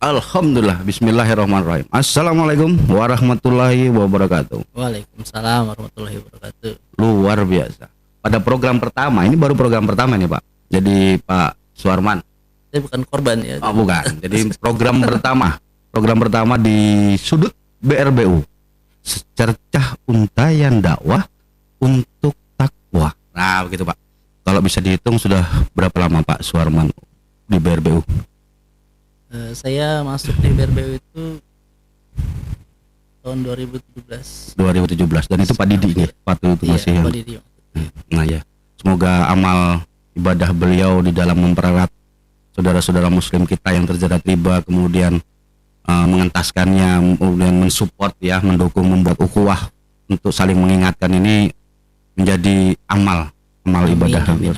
Alhamdulillah, bismillahirrahmanirrahim. Assalamualaikum warahmatullahi wabarakatuh. Waalaikumsalam warahmatullahi wabarakatuh. Luar biasa. Pada program pertama, ini baru program pertama nih Pak. Jadi Pak Suarman. Saya bukan korban ya. Oh bukan. Jadi program pertama di sudut BRBU. Secercah untayan dakwah untuk takwa. Nah begitu Pak. Kalau bisa dihitung sudah berapa lama Pak Suarman di BRBU? Saya masuk di BRBU itu tahun 2017. 2017 dan itu Pak Didi nih, waktu itu masih Iya, yang. Pak Didi. Nah ya, semoga amal ibadah beliau di dalam mempererat saudara-saudara muslim kita yang terjerat riba, kemudian mengentaskannya, kemudian mensupport ya, mendukung, membuat ukhuwah untuk saling mengingatkan ini menjadi amal ibadah. Amin.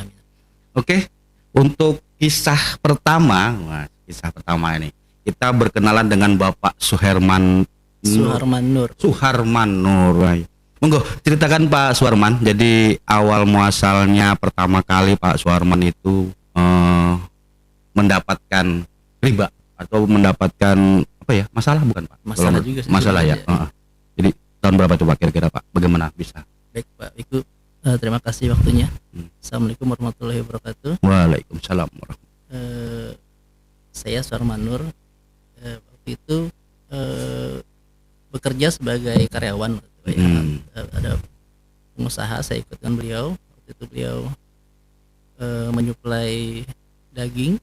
Oke, untuk kisah pertama ini kita berkenalan dengan Bapak Suharman Nur. Monggo ceritakan Pak Suharman. Jadi awal muasalnya pertama kali Pak Suharman itu mendapatkan riba atau mendapatkan apa ya, masalah bukan Pak? Masalah juga sih, masalah ya. Jadi tahun berapa coba kira-kira Pak? Bagaimana bisa? Baik Pak Iku, terima kasih waktunya. Assalamualaikum warahmatullahi wabarakatuh. Waalaikumsalam warahmatullahi. Saya Suharman Nur. Waktu itu bekerja sebagai karyawan. Ada pengusaha, saya ikut dengan beliau. Waktu itu beliau menyuplai daging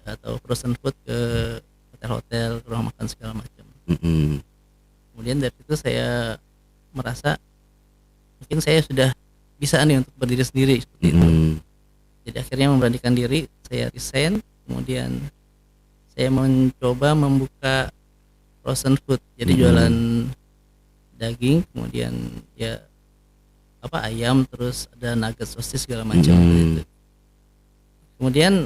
atau frozen food ke hotel-hotel, ke rumah makan segala macam. Kemudian dari itu saya merasa mungkin saya sudah bisa nih untuk berdiri sendiri seperti itu. Jadi akhirnya memberanikan diri, saya resign, kemudian saya mencoba membuka frozen food. Jadi jualan daging, kemudian ya ayam, terus ada nugget, sosis segala macam gitu. Kemudian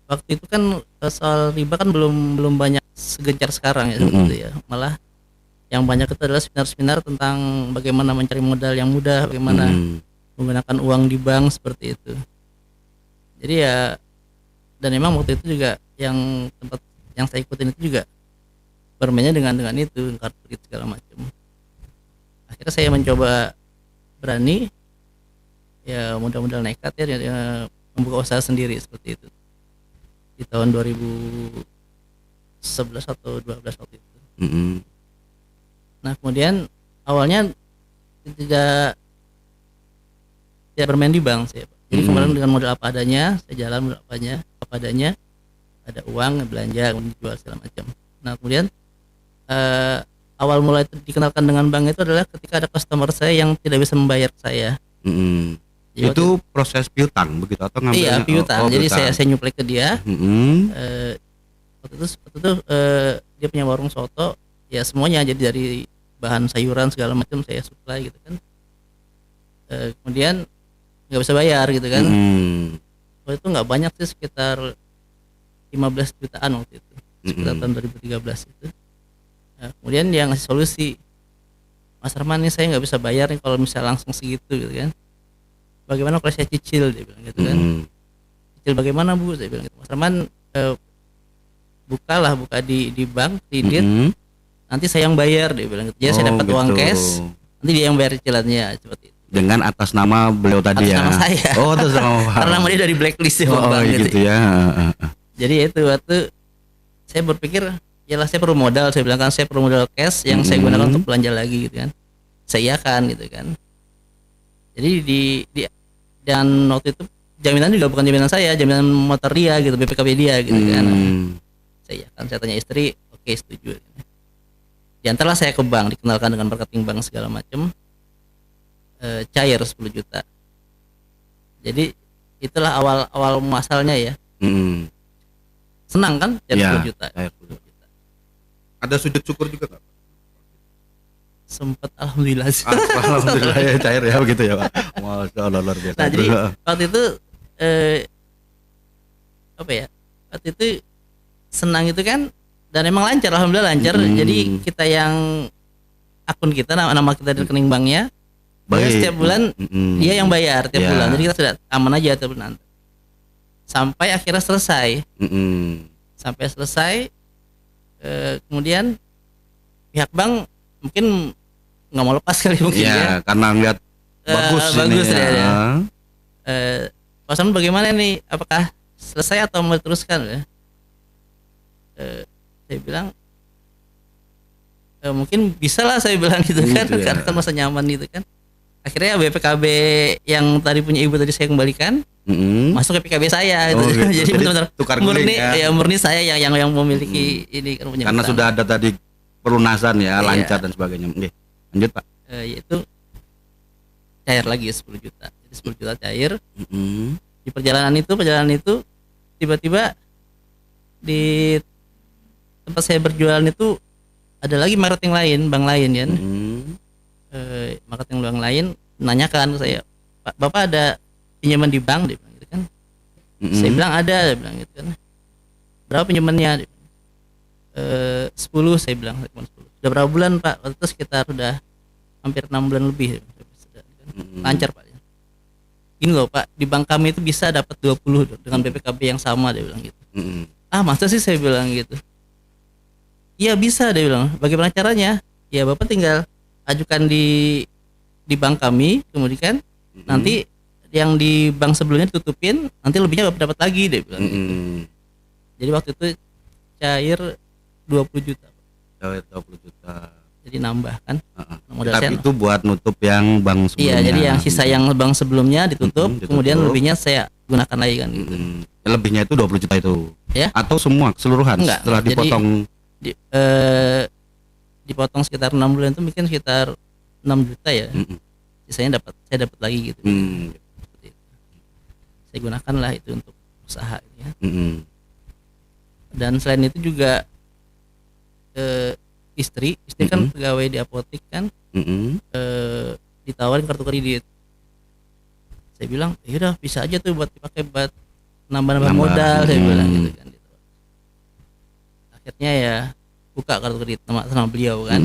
waktu itu kan soal riba kan belum banyak segencar sekarang ya, gitu ya. Malah yang banyak itu adalah seminar-seminar tentang bagaimana mencari modal yang mudah, bagaimana menggunakan uang di bank seperti itu. Jadi ya, dan memang waktu itu juga yang tempat yang saya ikutin itu juga bermainnya dengan itu, kartu kredit segala macam. Akhirnya saya mencoba berani, ya modal nekat ya, membuka usaha sendiri seperti itu di tahun 2011 atau 12 waktu itu. Nah kemudian awalnya tidak bermain di bank saya, Pak. Jadi kemarin dengan modal apa adanya, saya jalan modal apa adanya, ada uang belanja, kemudian jual segala macam. Nah kemudian awal mulai dikenalkan dengan bank itu adalah ketika ada customer saya yang tidak bisa membayar saya. Itu proses piutang begitu atau ngambilnya? Iya, piutang. Jadi piutang. saya nyuplai ke dia. Waktu itu dia punya warung soto, ya semuanya, jadi dari bahan sayuran segala macam saya suplai gitu kan. Kemudian nggak bisa bayar gitu kan. Waktu itu nggak banyak sih, sekitar 15 jutaan waktu itu, sekitar tahun 2013 itu. Nah, kemudian dia ngasih solusi, Mas Arman nih saya nggak bisa bayar nih kalau misalnya langsung segitu gitu kan. Bagaimana kalau saya cicil, dia bilang gitu kan. Cicil bagaimana Bu, saya bilang gitu. Mas Arman buka di bank kredit, nanti saya yang bayar, dia bilang gitu. Jadi saya dapat uang cash, nanti dia yang bayar cicilannya seperti itu. Dengan atas nama beliau tadi atas ya. Nama saya. Oh, atas nama. Karena nama dia dari blacklist ya, bank gitu ya. Jadi itu waktu saya berpikir, yalah saya perlu modal, saya bilang kan saya perlu modal cash yang saya gunakan untuk belanja lagi gitu kan. Saya iakan gitu kan. Jadi dan waktu itu jaminan juga bukan jaminan saya, jaminan motor dia gitu, BPKB dia gitu kan. Saya iakan, saya tanya istri, oke setuju. Diantarlah saya ke bank, dikenalkan dengan marketing bank segala macam. Cair 10 juta. Jadi itulah awal muasalnya ya. Senang kan cair 10 juta. Ada sujud syukur juga nggak? Sempat alhamdulillah. Alhamdulillah ya, cair ya begitu ya Pak. Masya Allah, luar biasa. Nah, jadi waktu itu waktu itu senang itu kan, dan emang lancar, alhamdulillah lancar. Jadi kita yang akun kita, nama kita di rekening banknya, banknya setiap bulan dia yang bayar tiap bulan. Jadi kita sudah aman aja tiap bulan. Sampai akhirnya selesai. Sampai selesai, kemudian pihak bank mungkin nggak mau lepas kali mungkin ya. Karena ngeliat bagus bagus ini ya. Pak Samun bagaimana nih? Apakah selesai atau mau diteruskan ya? Saya bilang mungkin bisa lah, saya bilang gitu kan, ya. karena kan masa nyaman gitu kan. Akhirnya BPKB yang tadi punya ibu tadi saya kembalikan, masuk ke PKB saya gitu. Gitu. Jadi benar-benar tukar murni ya. Murni saya yang memiliki ini kan, punya karena utang. sudah ada tadi pelunasan ya, Iya. lancar dan sebagainya. Oke, lanjut Pak. Yaitu cair lagi 10 juta. Jadi 10 juta cair. Di perjalanan itu tiba-tiba di tempat saya berjualan itu ada lagi marketing lain, bank lain kan. Marketing bank lain nanyakan ke saya, Pak, Bapak ada pinjaman di bank? Dia bilang gitu kan. Saya bilang ada, dia bilang gitu kan. Berapa pinjamannya? 10, saya bilang. Sudah berapa bulan Pak? Waktu itu sekitar udah hampir 6 bulan lebih. Lancar Pak. Gini loh Pak, di bank kami itu bisa dapat 20 dengan BPKB yang sama, dia bilang gitu. Masa sih, saya bilang gitu. Iya bisa, dia bilang. Bagaimana caranya? Ya Bapak tinggal ajukan di bank kami, kemudian nanti yang di bank sebelumnya ditutupin, nanti lebihnya Bapak dapat lagi, dia bilang gitu. Jadi waktu itu cair 20 juta. Cair 20 juta. Jadi nambah kan. Tapi itu buat nutup yang bank sebelumnya. Iya, jadi yang sisa yang bank sebelumnya ditutup, kemudian lebihnya saya gunakan lagi kan gitu. Lebihnya itu 20 juta itu. Ya? Atau semua keseluruhan? Enggak, setelah dipotong? Dipotong sekitar 6 bulan itu mungkin sekitar 6 juta ya. Sisanya saya dapat lagi gitu. Saya gunakan lah itu untuk usaha ya. Dan selain itu juga istri kan pegawai di apotek kan, ditawarin kartu kredit. Saya bilang ya udah bisa aja tuh buat dipakai buat nambah modal, saya bilang gitu kan. Akhirnya ya buka kartu kredit sama beliau kan.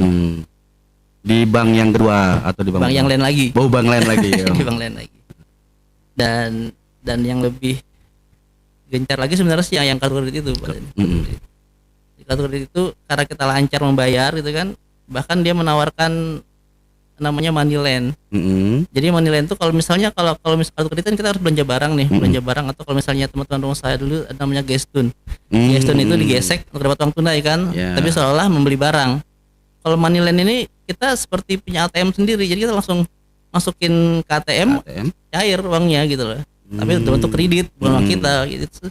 Di bank yang kedua atau di bank yang lain lagi? Bank lain lagi. Ya. Di bank lain lagi. Dan yang lebih gencar lagi sebenarnya sih yang kartu kredit itu Pak. Kartu kredit itu karena kita lancar membayar gitu kan, bahkan dia menawarkan namanya money land. Jadi money land itu kalau misalnya kartu kredit kan kita harus belanja barang nih, belanja barang, atau kalau misalnya teman-teman rumah saya dulu ada namanya gestun. Gestun itu digesek untuk dapat uang tunai kan, tapi seolah membeli barang. Kalau money land ini kita seperti punya ATM sendiri, jadi kita langsung masukin ke ATM. Cair uangnya gitu loh. Tapi untuk kredit bukan uang kita gitu.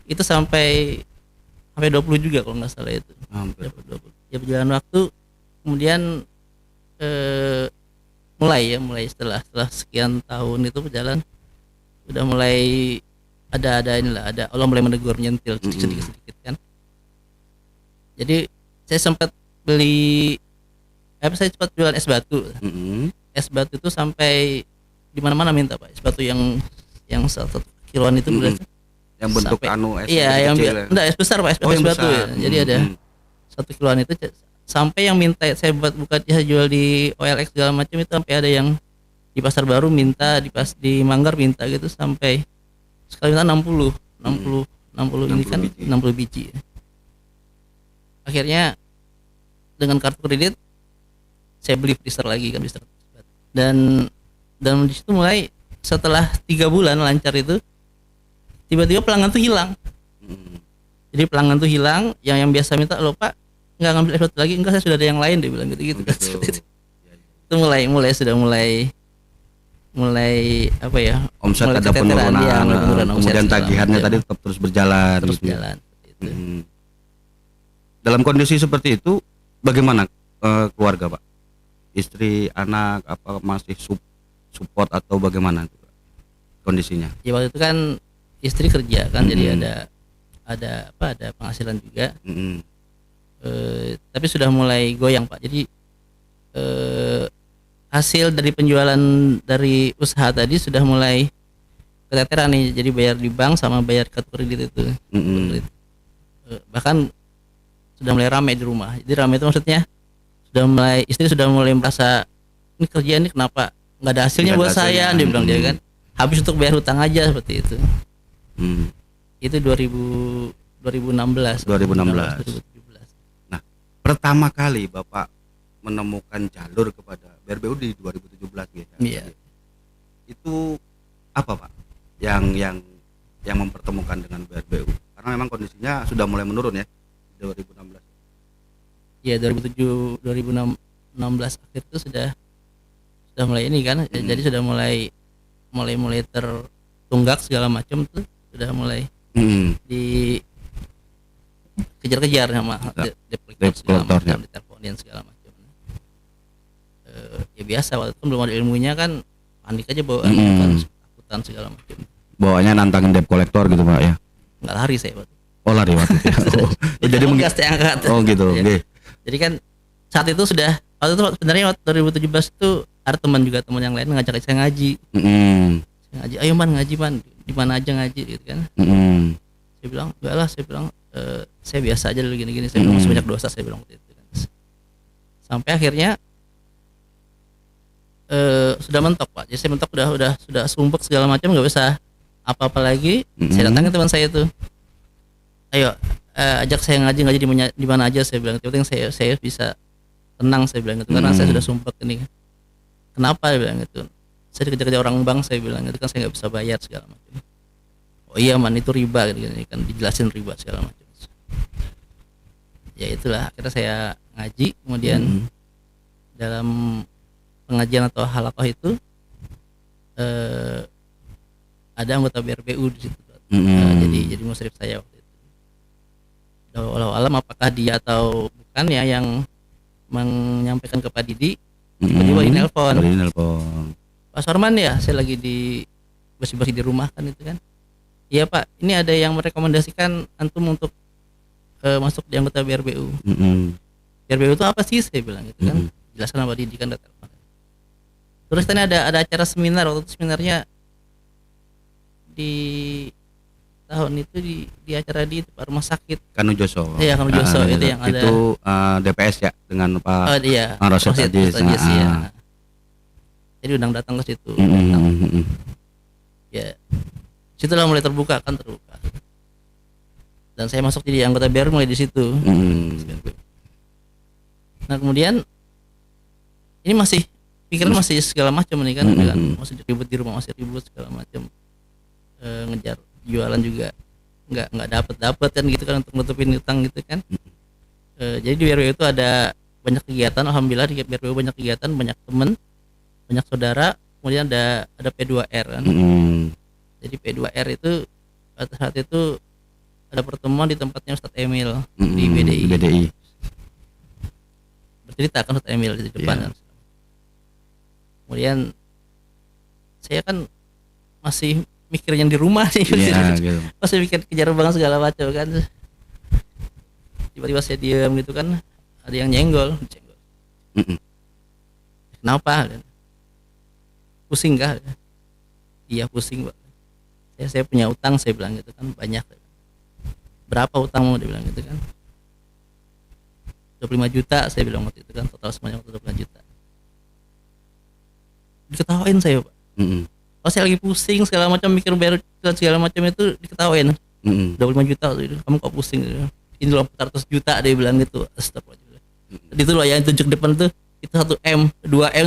Itu sampai 20 juga kalau nggak salah itu. Hampir 20. Ya berjalan waktu, kemudian mulai setelah sekian tahun itu berjalan, udah mulai ada Allah mulai menegur, nyentil sedikit kan. Jadi saya sempat beli saya sempat jualan es batu. Es batu itu sampai di mana-mana minta Pak. Es batu yang 1 kiloan itu berarti. Yang bentuk es. Iya, enggak es besar Pak, es batu ya. Jadi ada 1 kiloan itu sampai yang minta saya buka saya jual di OLX segala macam itu, sampai ada yang di Pasar Baru minta, di Manggar minta gitu, sampai sekali minta 60 ini kan biji. 60 biji. Akhirnya dengan kartu kredit saya beli freezer lagi kan, dan di situ mulai setelah 3 bulan lancar itu tiba-tiba pelanggan tuh hilang. Jadi pelanggan tuh hilang, yang biasa minta, loh Pak nggak ngambil es batu lagi? Enggak, saya sudah ada yang lain, dia bilang gitu kan. Itu mulai apa ya, omset mulai ada penurunan, kemudian tagihannya tadi tetap terus berjalan. Dalam kondisi seperti itu bagaimana keluarga Pak? Istri, anak, apa masih support atau bagaimana kondisinya? Ya waktu itu kan istri kerja kan, jadi ada penghasilan juga. Tapi sudah mulai goyang Pak. Jadi hasil dari penjualan dari usaha tadi sudah mulai keteteran nih. Jadi bayar di bank sama bayar kartu kredit itu. Bahkan sudah mulai ramai di rumah. Jadi ramai itu maksudnya istri sudah mulai merasa, ini kerjaan ini kenapa nggak ada hasilnya buat saya, dia bilang dia kan. Habis untuk bayar hutang aja, seperti itu. Itu 2017 2016. 2017. Nah, pertama kali Bapak menemukan jalur kepada BRBU di 2017 gitu. Iya. Itu apa Pak yang mempertemukan dengan BRBU? Karena memang kondisinya sudah mulai menurun ya 2016. Iya, 2016 akhir itu sudah mulai ini kan. Jadi sudah mulai tertunggak segala macam tuh, sudah mulai dikejar-kejar sama debt collector, diteleponin segala macam. Ya biasa, waktu itu belum ada ilmunya kan, panik aja bawaan, kan takutan segala macam. Bawaannya nantangin debt collector gitu Pak ya? Nggak lari saya waktu. Oh lari waktu itu. Jadi gas angkat. Oh gitu. Ya. Okay. Jadi kan saat itu sudah, waktu itu sebenarnya waktu 2017 itu ada teman yang lain ngajak saya ngaji. Saya ngaji, ayo man ngaji man, di mana aja ngaji gitu kan. Saya bilang enggak lah, saya biasa aja dulu gini-gini, saya bilang masih banyak dosa, saya bilang waktu itu kan. Sampai akhirnya sudah mentok Pak. Jadi saya mentok sudah sumpek segala macam, nggak bisa apa-apa lagi. Saya datangin teman saya itu, ayo ajak saya ngaji di mana aja, saya bilang. Yang penting saya bisa tenang, saya bilang gitu, karena saya sudah sumpek ini. Kenapa, saya bilang gitu, saya dikejar-kejar orang bank, saya bilang gitu kan, saya nggak bisa bayar segala macam. Oh iya man, itu riba gitu kan, dijelasin riba segala macam. Ya itulah, akhirnya saya ngaji, kemudian dalam pengajian atau halakoh itu ada anggota BRBU di situ. Jadi musyrif saya waktu itu. Walau alam apakah dia atau bukan ya yang menyampaikan ke Pak Didi, tiba-tiba di nelpon. Pak Sorman ya, saya lagi di bersih-bersih di rumah kan itu kan. Iya Pak, ini ada yang merekomendasikan antum untuk masuk di anggota BRBU. BRBU itu apa sih, saya bilang gitu kan. Jelaskan Pak Didi kan, telepon. Terus tadi ada acara seminar, waktu itu seminarnya di tahun itu di acara di rumah sakit Kanujoso. Iya, Kanujoso itu yang ada. Itu DPS ya dengan Pak Rasyid Aziz. Ya. Jadi undang datang ke situ. Ya, situlah mulai terbuka. Dan saya masuk jadi anggota BRBU mulai di situ. Nah kemudian ini pikiran masih segala macam nih kan, masih ribut di rumah, masih ribut segala macam, ngejar jualan juga nggak dapat kan gitu kan, untuk nutupin utang gitu kan. Jadi di BRBU itu ada banyak kegiatan, alhamdulillah di BRBU banyak kegiatan, banyak teman, banyak saudara, kemudian ada P2R kan. Jadi P2R itu pada saat itu ada pertemuan di tempatnya Ustadz Emil di BDI. Bercerita kan Ustadz Emil di depan kan. Kemudian saya kan masih mikirnya di rumah sih, gitu. Masih mikir kejar banget segala macam kan. Tiba-tiba saya diam gitu kan, ada yang nyenggol. Kenapa? Pusing kah? Iya pusing Pak. Saya punya utang, saya bilang gitu kan, banyak. Berapa utangmu, dia bilang gitu kan. 25 juta saya bilang waktu itu kan, total semuanya 25 juta. Diketawain saya Pak. Oh saya lagi pusing segala macam, mikir bayar segala macam itu diketawain. 25 juta kamu kok pusing, ini loh 400 juta dia bilang gitu. Astagfirullah. Itu loh yang tunjuk depan tuh, itu 1M 2M.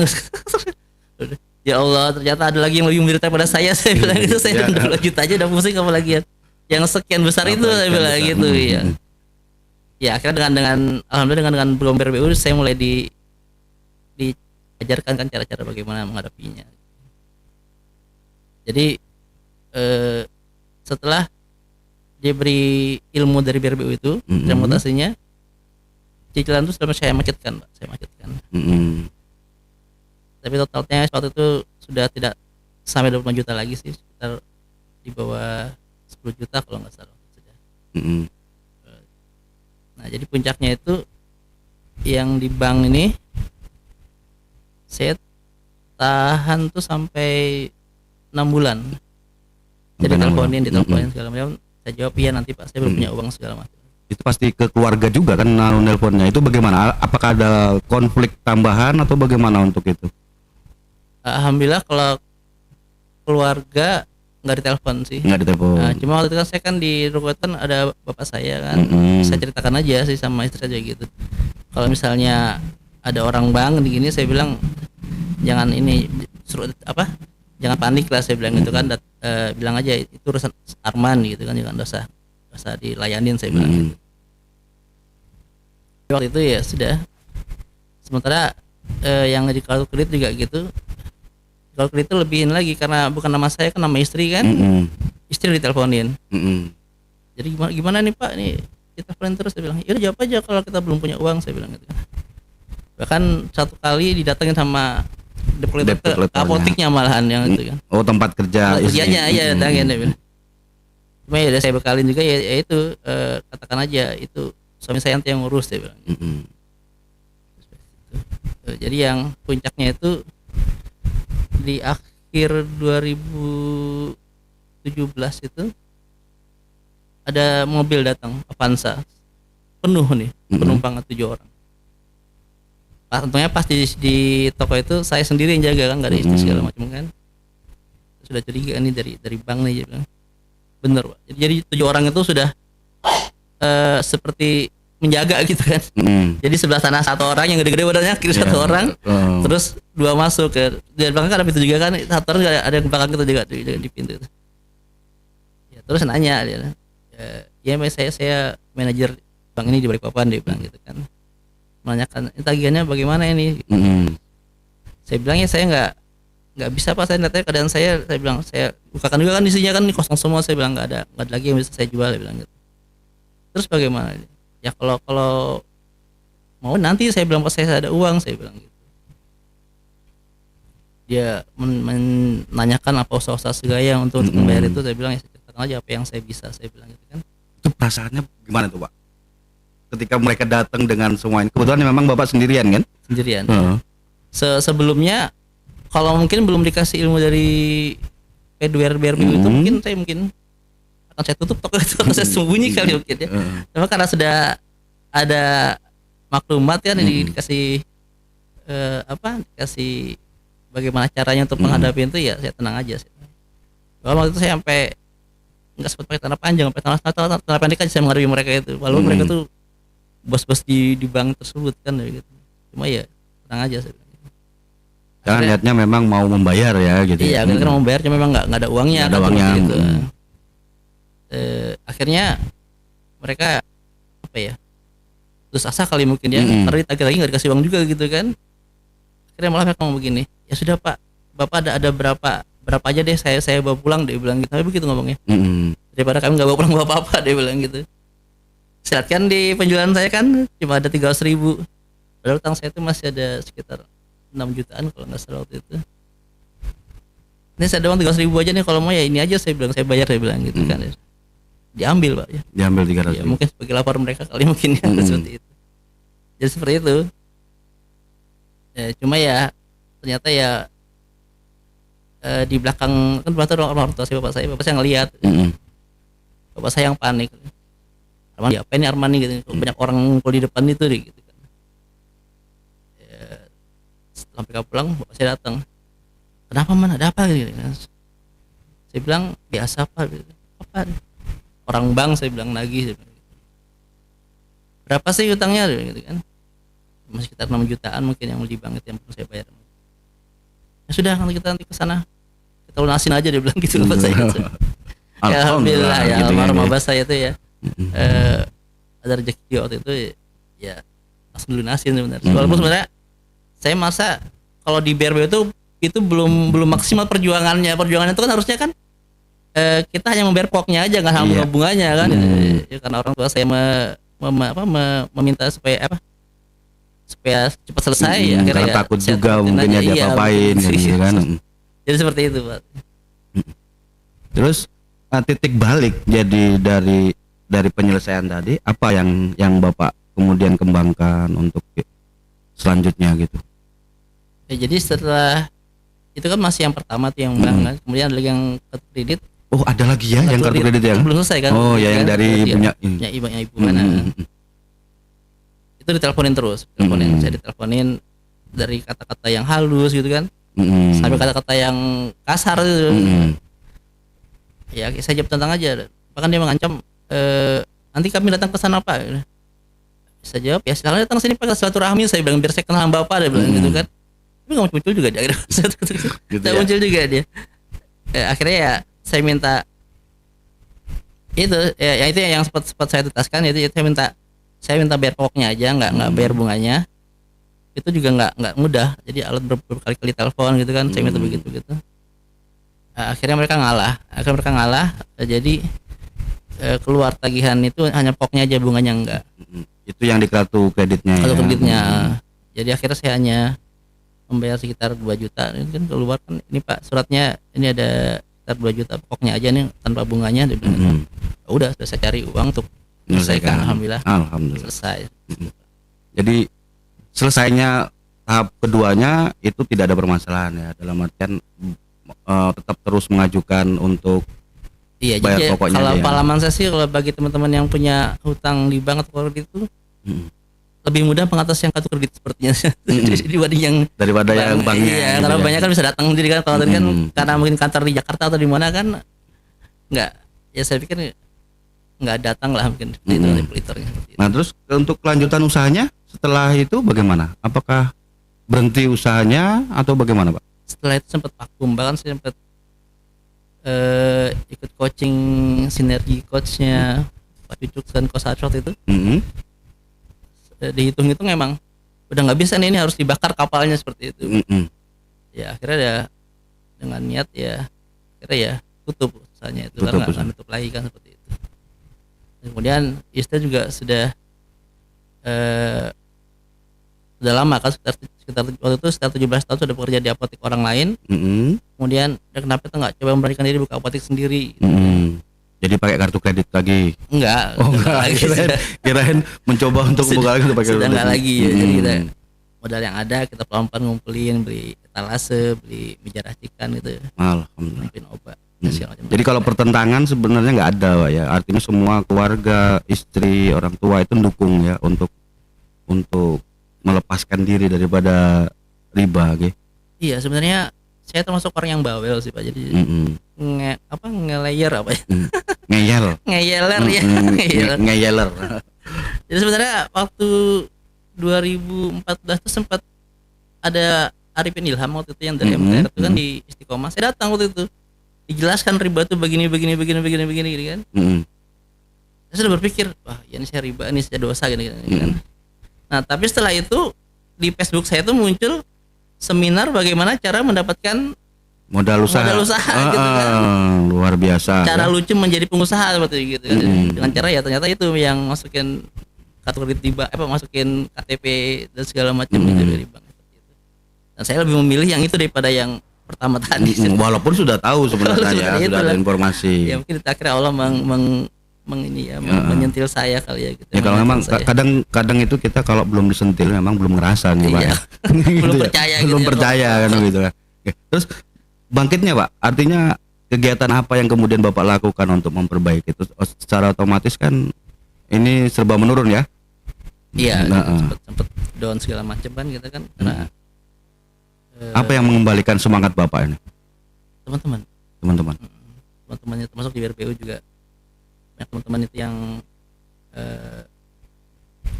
Ya Allah, ternyata ada lagi yang lebih menderita pada saya bilang gitu. Saya 20 juta aja udah pusing, apalagi yang sekian besar itu, saya bilang gitu. Ya ya akhirnya dengan alhamdulillah dengan program BRBU saya mulai diajarkan kan cara-cara bagaimana menghadapinya. Jadi setelah diberi ilmu dari BRBU itu, transportasinya, cicilan itu sudah saya macetkan Pak, Tapi totalnya waktu itu sudah tidak sampai 25 juta lagi sih, sekitar di bawah 10 juta kalau nggak salah sudah. Nah jadi puncaknya itu yang di bank ini saya tahan tuh sampai 6 bulan. Jadi diteleponin segala macam. Saya jawab iya nanti Pak, saya belum punya uang segala macam. Itu pasti ke keluarga juga kan nelponnya. Itu bagaimana? Apakah ada konflik tambahan atau bagaimana untuk itu? Alhamdulillah kalau keluarga nggak ditelepon sih. Nggak ditelepon. Nah, cuma waktu itu kan saya kan di rukotan ada bapak saya kan, saya ceritakan aja sih sama istri aja gitu. Kalau misalnya ada orang bang di gini, saya bilang jangan ini suruh apa, jangan panik lah saya bilang gitu kan. Bilang aja itu urusan Arman gitu kan, jangan dosa dilayanin saya bilang gitu. Waktu itu ya sudah. Sementara yang di kartu kredit juga gitu. Kartu kredit itu lebihin lagi karena bukan nama saya, kan nama istri kan. Istri diteleponin. Jadi gimana nih Pak, nih diteleponin terus. Saya bilang ya udah jawab aja kalau kita belum punya uang, saya bilang gitu. Bahkan satu kali didatengin sama debt apoteknya malahan yang itu kan. Oh, tempat kerja kerjanya ya datangin dia bilang. Cuma ya udah saya bekalin juga ya itu katakan aja itu suami saya yang ngurus, dia bilang. Jadi yang puncaknya itu di akhir 2017 itu ada mobil datang Avanza penuh nih, penumpang 7 orang. Untungnya pas di toko itu saya sendiri yang jaga kan, nggak ada istri segala macam kan. Sudah curiga nih dari bank nih, bilang bener Pak. Jadi 7 orang itu sudah seperti menjaga gitu kan. Jadi sebelah sana satu orang yang gede-gede badannya, kiri satu orang, terus 2 masuk ke di belakang kan ada pintu juga kan, satu orang ada yang belakang kita juga di pintu itu. Ya, terus nanya dia, ya saya manajer bank ini di Balikpapan, dia bilang gitu kan. Menanyakan tagihannya bagaimana ini. Saya bilang ya saya nggak bisa Pak, saya lihatnya keadaan saya bilang saya bukakan juga kan isinya kan kosong semua, saya bilang nggak ada lagi yang bisa saya jual, dia bilang gitu. Terus bagaimana? Ya kalau mau nanti saya bilang pas saya ada uang, saya bilang gitu. Dia menanyakan apa usaha segaya untuk membayar itu, saya bilang ya ceritakan aja apa yang saya bisa, saya bilang gitu kan. Itu perasaannya gimana tuh Pak? Ketika mereka datang dengan semua ini, kebetulan memang Bapak sendirian kan? Sendirian. Sebelumnya kalau mungkin belum dikasih ilmu dari BRB itu mungkin akan saya tutup toko itu, akan saya sembunyi kali mungkin ya. Cuma karena sudah ada maklumat kan, dikasih dikasih bagaimana caranya untuk menghadapi itu, ya saya tenang aja sih. Kalau waktu itu saya sampai nggak sempat pakai tanda panjang, sampai tanda pendek aja saya menghadapi mereka itu. Walaupun mereka tuh bos-bos di bank tersebut kan gitu. Cuma ya tenang aja sih. Karena niatnya memang mau membayar ya gitu. Iya, kan mau membayar, cuma memang nggak ada uangnya. Nggak ada uangnya. Gitu. Akhirnya mereka apa ya, terus asa kali mungkin ya, karena ditagih lagi nggak dikasih uang juga gitu kan. Akhirnya malah mereka ngomong begini, ya sudah Pak, Bapak ada berapa aja deh, saya bawa pulang, dia bilang gitu. Tapi begitu ngomongnya, daripada kami nggak bawa pulang bapak-bapak, dia bilang gitu. Saya lihat kan di penjualan saya kan cuma ada 300.000, padahal utang saya itu masih ada sekitar 6 jutaan kalau nggak salah waktu itu. Ini saya ada uang 300.000 aja nih, kalau mau ya ini aja, saya bilang saya bayar, saya bilang gitu kan. Diambil Pak ya. Diambil 300. Ya, mungkin sebagai lapor mereka kali mungkin ya, seperti itu. Jadi seperti itu. Ya, cuma ya ternyata ya di belakang kan orang tua bapak saya ngelihat. Bapak saya yang panik. Arman, ya apa ini Arman nih gitu. Banyak orang ngumpul di depan itu deh, gitu kan. Ya, setelah mereka pulang, bapak saya datang. Kenapa Man, ada apa gitu kan. Saya bilang biasa Pak gitu. Apa? Orang bank, saya bilang nagih. Berapa sih utangnya gitu kan? Masih sekitar 6 jutaan mungkin yang di bank itu yang perlu saya bayar. Ya sudah, nanti ke sana kita lunasin aja, dia bilang gitu bapak saya gitu. Ya alhamdulillah ya, almarhum bapak saya itu ya ada rezeki waktu itu ya langsung lunasin sebenarnya. Walaupun sebenarnya saya masa kalau di BRB itu belum maksimal perjuangannya itu kan harusnya kan kita hanya membayar pokoknya aja, nggak sama bunganya kan. Ya, karena orang tua saya meminta supaya cepat selesai, akhirnya karena takut juga mungkin ya diapa-apain gitu kan. Jadi seperti itu Pak. Terus titik balik jadi dari penyelesaian tadi apa yang Bapak kemudian kembangkan untuk selanjutnya gitu? Ya, jadi setelah itu kan masih yang pertama tuh yang bank kan, kemudian ada lagi yang kartu kredit. Oh ada lagi ya yang kartu kredit yang belum selesai kan? Oh ya yang dari punya ibu mana? Itu diteleponin terus, saya diteleponin dari kata-kata yang halus gitu kan, sampai kata-kata yang kasar gitu. Ya saya jawab tentang aja. Bahkan dia mengancam, nanti kami datang ke sana Pak. Saya jawab, ya silakan datang sini Pak, silaturahmi, saya bilang, biar saya kenal Bapak, dia bilang gitu kan. Tapi nggak muncul juga dia, Gitu nggak ya. muncul juga dia. Akhirnya ya saya minta itu, ya itu yang sempat saya tutaskan, itu saya minta bayar pokoknya aja, nggak bayar bunganya. Itu juga nggak mudah, jadi alat berkali-kali telepon gitu kan, saya minta begitu gitu. Akhirnya mereka ngalah, jadi keluar tagihan itu hanya pokoknya aja, bunganya enggak. Itu yang di kartu kreditnya. Kalau ya. kreditnya, jadi akhirnya saya hanya membayar sekitar 2 juta. Ini kan keluar kan, ini Pak suratnya, ini ada sekitar 2 juta pokoknya aja nih tanpa bunganya. Dia bilang, udah saya cari uang untuk selesaikan. Alhamdulillah selesai. Jadi selesainya tahap keduanya itu tidak ada permasalahan ya, dalam artian tetap terus mengajukan untuk Iya, bayar jadi pokoknya kalau aja ya. pengalaman saya sih, kalau bagi teman-teman yang punya hutang di bank atau kredit itu lebih mudah mengatasi yang kartu kredit sepertinya dibanding yang daripada yang banknya. Iya, gitu karena ya. banyak kan bisa datang sendiri kan. Kalau tadi kan karena mungkin kantor di Jakarta atau di mana kan, nggak, ya saya pikir nggak datang lah mungkin itu debitornya. Nah terus untuk kelanjutan usahanya setelah itu bagaimana? Apakah berhenti usahanya atau bagaimana Pak? Setelah itu sempat vakum, bahkan saya sempat ikut coaching sinergi coachnya Pak Cucuk dan Coach Harshot itu. Dihitung-hitung emang udah nggak bisa nih, ini harus dibakar kapalnya seperti itu. Ya akhirnya ya dengan niat ya akhirnya ya tutup usahanya itu, karena nggak nutup lagi kan seperti itu. Kemudian istri juga sudah lama kan, sekitar waktu itu sekitar 17 tahun sudah bekerja di apotek orang lain. Kemudian kenapa itu nggak coba memberanikan diri buka apotek sendiri gitu. Jadi pakai kartu kredit lagi? Enggak lagi. Kirain mencoba untuk membuka lagi pakai sudah nggak lagi ya. Jadi kita modal yang ada kita pelan-pelan ngumpulin, beli etalase, beli meja racikan gitu. Alhamdulillah. Bikin obat. Jadi kalau pertentangan sebenarnya nggak ada Pak ya, artinya semua keluarga, istri, orang tua itu mendukung ya untuk melepaskan diri daripada riba gitu. Iya, sebenarnya saya termasuk orang yang bawel sih Pak. Jadi ngelayer apa ya? Ngeyeler ya. Ngeyeler. Jadi sebenarnya waktu 2014 itu sempat ada Arifin Ilham waktu itu yang dari MTR itu kan di Istiqomah. Saya datang waktu itu. Dijelaskan riba itu begini kan. Saya sudah berpikir, wah ya ini saya riba, ini saya dosa gini kan. Nah tapi setelah itu di Facebook saya itu muncul seminar bagaimana cara mendapatkan modal usaha gitu kan. Luar biasa. Cara lucu menjadi pengusaha seperti gitu kan. Dengan cara ya ternyata itu yang masukin kartu kredit di bank, masukin KTP dan segala macam itu dari bank. Dan saya lebih memilih yang itu daripada yang pertama tadi. Walaupun sudah tahu sebenarnya ya, sudah ada informasi. Ya mungkin akhirnya Allah menyentil saya kali ya gitu. Ya kalau memang kadang itu kita kalau belum disentil memang belum ngerasa nih Pak. Iya. Belum gitu percaya ya. Belum percaya kan gitu kan. Terus bangkitnya Pak, artinya kegiatan apa yang kemudian Bapak lakukan untuk memperbaiki itu? Secara otomatis kan ini serba menurun ya. Iya, sempat down segala macam kan gitu kan. Karena apa yang mengembalikan semangat Bapak ini? Teman-temannya termasuk di BRPU juga banyak teman-teman itu yang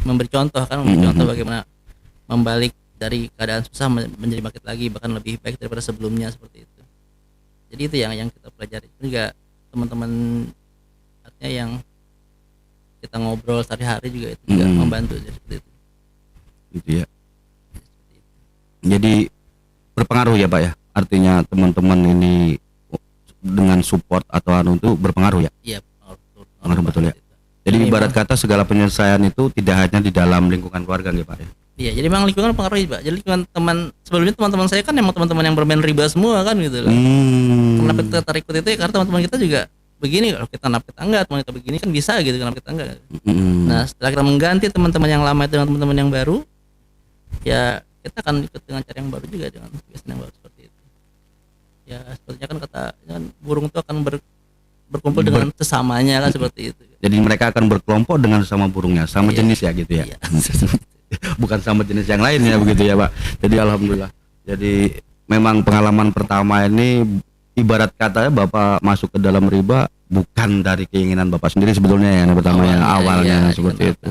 memberi contoh bagaimana membalik dari keadaan susah menjadi bangkit lagi, bahkan lebih baik daripada sebelumnya seperti itu. Jadi itu yang kita pelajari. Juga teman-teman artinya yang kita ngobrol sehari-hari juga itu juga membantu jadi seperti itu. Gitu ya. Jadi berpengaruh ya Pak ya, artinya teman-teman ini dengan support atau itu berpengaruh ya? Iya, pengaruh betul ya. Jadi ibarat kata segala penyelesaian itu tidak hanya di dalam lingkungan keluarga nih Pak ya? Iya, jadi memang lingkungan pengaruh Pak. Jadi lingkungan sebelumnya teman-teman saya kan emang teman-teman yang bermain riba semua kan gitu loh. Kenapa kita tarik ikut itu ya karena teman-teman kita juga begini, kalau kenapa kita enggak, teman kita begini kan bisa gitu, kenapa kita enggak. Nah setelah kita mengganti teman-teman yang lama itu dengan teman-teman yang baru, ya kita akan ikut dengan cara yang baru juga, dengan kebiasaan yang baru seperti itu. Ya sepertinya kan kata kan burung itu akan berkumpul dengan sesamanya kan seperti itu. Jadi mereka akan berkelompok dengan sesama burungnya, sama jenis ya gitu ya. Iya. Bukan sama jenis yang lain ya begitu ya Pak. Jadi alhamdulillah. Jadi memang pengalaman pertama ini ibarat katanya Bapak masuk ke dalam riba bukan dari keinginan Bapak sendiri sebetulnya yang pertama yang awalnya seperti itu.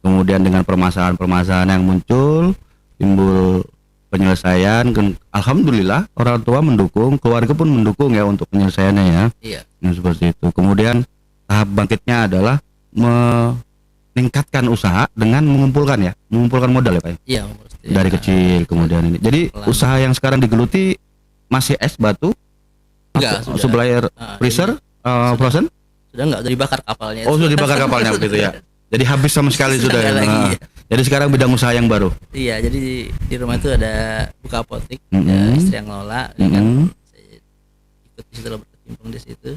Kemudian dengan permasalahan-permasalahan yang muncul, timbul penyelesaian. Alhamdulillah orang tua mendukung, keluarga pun mendukung ya untuk penyelesaiannya ya. Iya. Nah, seperti itu. Kemudian tahap bangkitnya adalah meningkatkan usaha dengan mengumpulkan modal ya Pak. Iya. Dari kecil kemudian ini. Jadi usaha yang sekarang digeluti masih es batu, enggak, supplier freezer, frozen. Sudah enggak, sudah dibakar kapalnya. Oh, sudah dibakar kapalnya begitu ya. Jadi habis sama sekali sudah ya. Lagi, ya. Jadi sekarang bidang usaha yang baru. Iya, jadi di rumah itu ada buka apotek, istri yang ngelola, kan saya ikut di situ, berkecimpung di situ.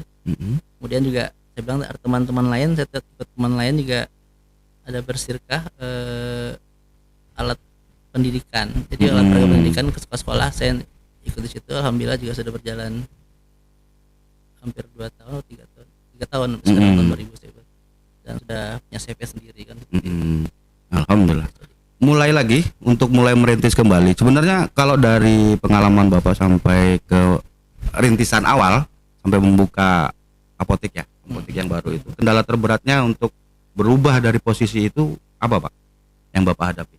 Kemudian juga saya bilang ada teman-teman lain, saya ikut teman lain juga ada bersirkah alat pendidikan. Jadi alat pendidikan ke sekolah-sekolah saya ikut di situ. Alhamdulillah juga sudah berjalan hampir 2 tahun atau 3 tahun sekarang tahun 2000 saya dan sudah punya CV sendiri kan. Alhamdulillah. Mulai lagi untuk mulai merintis kembali. Sebenarnya kalau dari pengalaman Bapak sampai ke rintisan awal sampai membuka apotek yang baru itu, kendala terberatnya untuk berubah dari posisi itu apa Pak? Yang Bapak hadapi?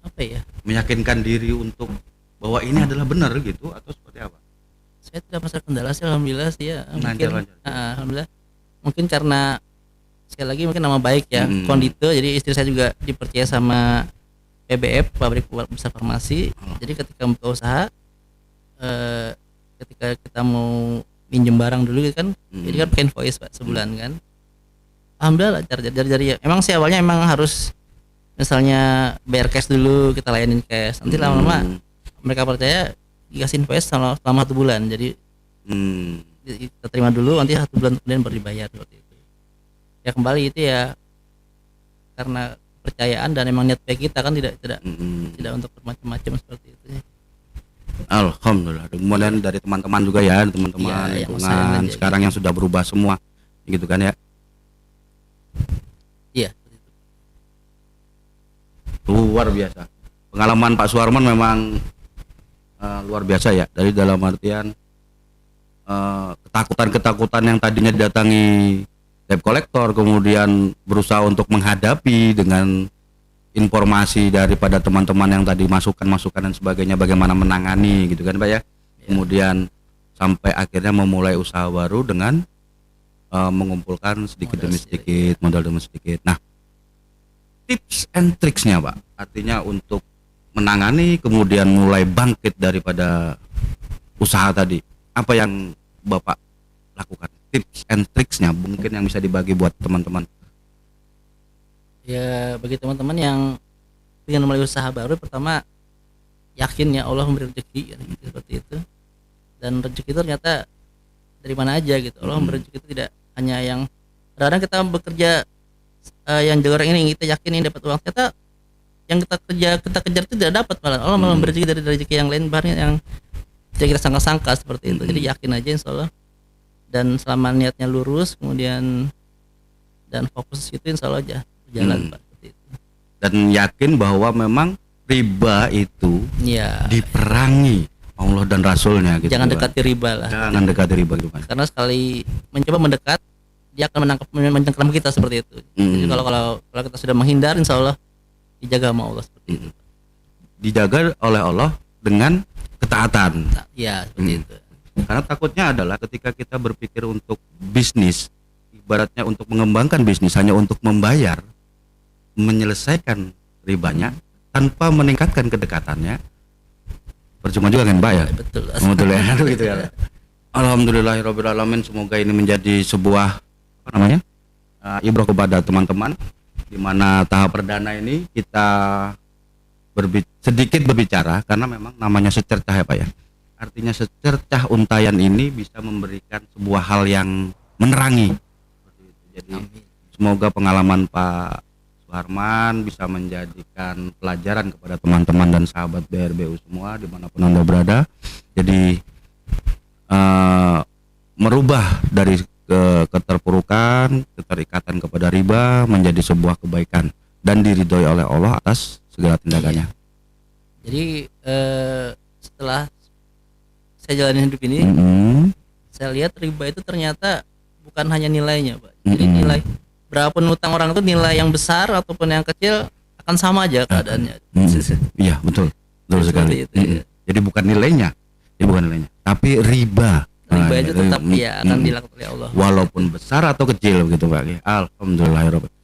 Apa ya? Meyakinkan diri untuk bahwa ini adalah benar gitu atau seperti apa? Saya tidak masalah kendala sih, alhamdulillah sih ya. Lancar. Alhamdulillah. Mungkin karena sekali lagi mungkin nama baik ya, Kondito. Jadi istri saya juga dipercaya sama PBF, pabrik besar farmasi. Jadi ketika buka usaha, ketika kita mau minjem barang dulu kan, jadi kan pakai invoice Pak sebulan kan. Alhamdulillah lancar dari emang sih awalnya emang harus misalnya bayar cash dulu, kita layanin cash. Nanti lama-lama mereka percaya dikasih invoice selama 1 bulan. Jadi kita terima dulu, nanti 1 bulan kemudian baru dibayar seperti itu. Ya kembali itu ya karena kepercayaan dan emang niat baik kita kan tidak untuk bermacam-macam seperti itu ya. Alhamdulillah. Kemudian dari teman-teman juga ya, teman-teman lingkungan sekarang yang sudah berubah semua gitu kan ya. Iya. Luar biasa. Pengalaman Pak Suharman memang luar biasa ya. Dari dalam artian ketakutan-ketakutan yang tadinya didatangi debt collector, kemudian berusaha untuk menghadapi dengan informasi daripada teman-teman yang tadi masukan dan sebagainya, bagaimana menangani gitu kan Pak ya. Kemudian sampai akhirnya memulai usaha baru dengan mengumpulkan sedikit demi sedikit, modal demi sedikit. Nah, tips and tricksnya Pak, artinya untuk menangani kemudian mulai bangkit daripada usaha tadi, apa yang Bapak lakukan? Tips and tricksnya mungkin yang bisa dibagi buat teman-teman. Ya bagi teman-teman yang ingin mulai usaha baru, pertama yakin ya Allah memberi rezeki gitu, seperti itu. Dan rezeki itu ternyata dari mana aja gitu. Allah memberi rezeki itu tidak hanya yang kadang-kadang kita bekerja yang jalur ini kita yakin ini dapat uang, ternyata yang kita kejar itu tidak dapat, malah Allah malah memberi rezeki dari rezeki yang lain bahannya yang tidak kita sangka-sangka seperti itu. Jadi yakin aja insya Allah, dan selama niatnya lurus kemudian dan fokus itu insya Allah aja berjalan Pak, seperti itu. Dan yakin bahwa memang riba itu diperangi Allah dan Rasulnya gitu. Jangan dekati riba lah. Jangan dekati riba gitu kan. Karena sekali mencoba mendekat, dia akan mencengkram kita seperti itu. Jadi kalau kita sudah menghindar, insya Allah dijaga sama Allah seperti itu. Dijaga oleh Allah dengan ketaatan. Ya seperti itu. Karena takutnya adalah ketika kita berpikir untuk bisnis, ibaratnya untuk mengembangkan bisnis hanya untuk membayar, menyelesaikan ribanya tanpa meningkatkan kedekatannya, percuma juga kan Pak ya. Betul. Alhamdulillah gitu ya. Alhamdulillahirabbil alamin. Semoga ini menjadi sebuah ibrah kepada teman-teman, di mana tahap perdana ini kita sedikit berbicara karena memang namanya secercah ya Pak ya. Artinya secercah untayan ini bisa memberikan sebuah hal yang menerangi. Jadi semoga pengalaman Pak Suharman bisa menjadikan pelajaran kepada teman-teman dan sahabat BRBU semua dimanapun Anda berada. Jadi merubah dari keterpurukan, keterikatan kepada riba menjadi sebuah kebaikan dan diridhoi oleh Allah atas segala tindakannya. Jadi setelah saya jalani hidup ini, saya lihat riba itu ternyata bukan hanya nilainya, Pak. Jadi nilai berapapun utang orang itu, nilai yang besar ataupun yang kecil akan sama aja keadaannya. Iya, betul sekali. Itu, ya. Jadi bukan nilainya, tapi riba. Riba itu tetap akan dilakukan oleh Allah. Walaupun besar atau kecil begitu Pak. Alhamdulillahirobbilalamin.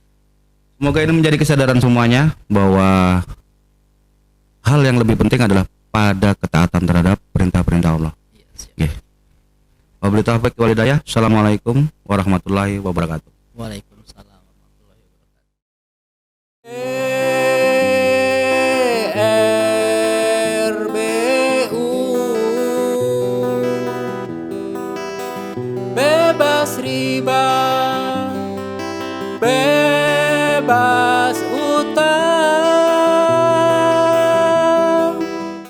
Semoga ini menjadi kesadaran semuanya bahwa hal yang lebih penting adalah pada ketaatan terhadap perintah-perintah Allah. Wabillahi taufiq wal hidayah. Assalamualaikum warahmatullahi wabarakatuh. Waalaikumsalam warahmatullahi wabarakatuh. RBU bebas riba, bebas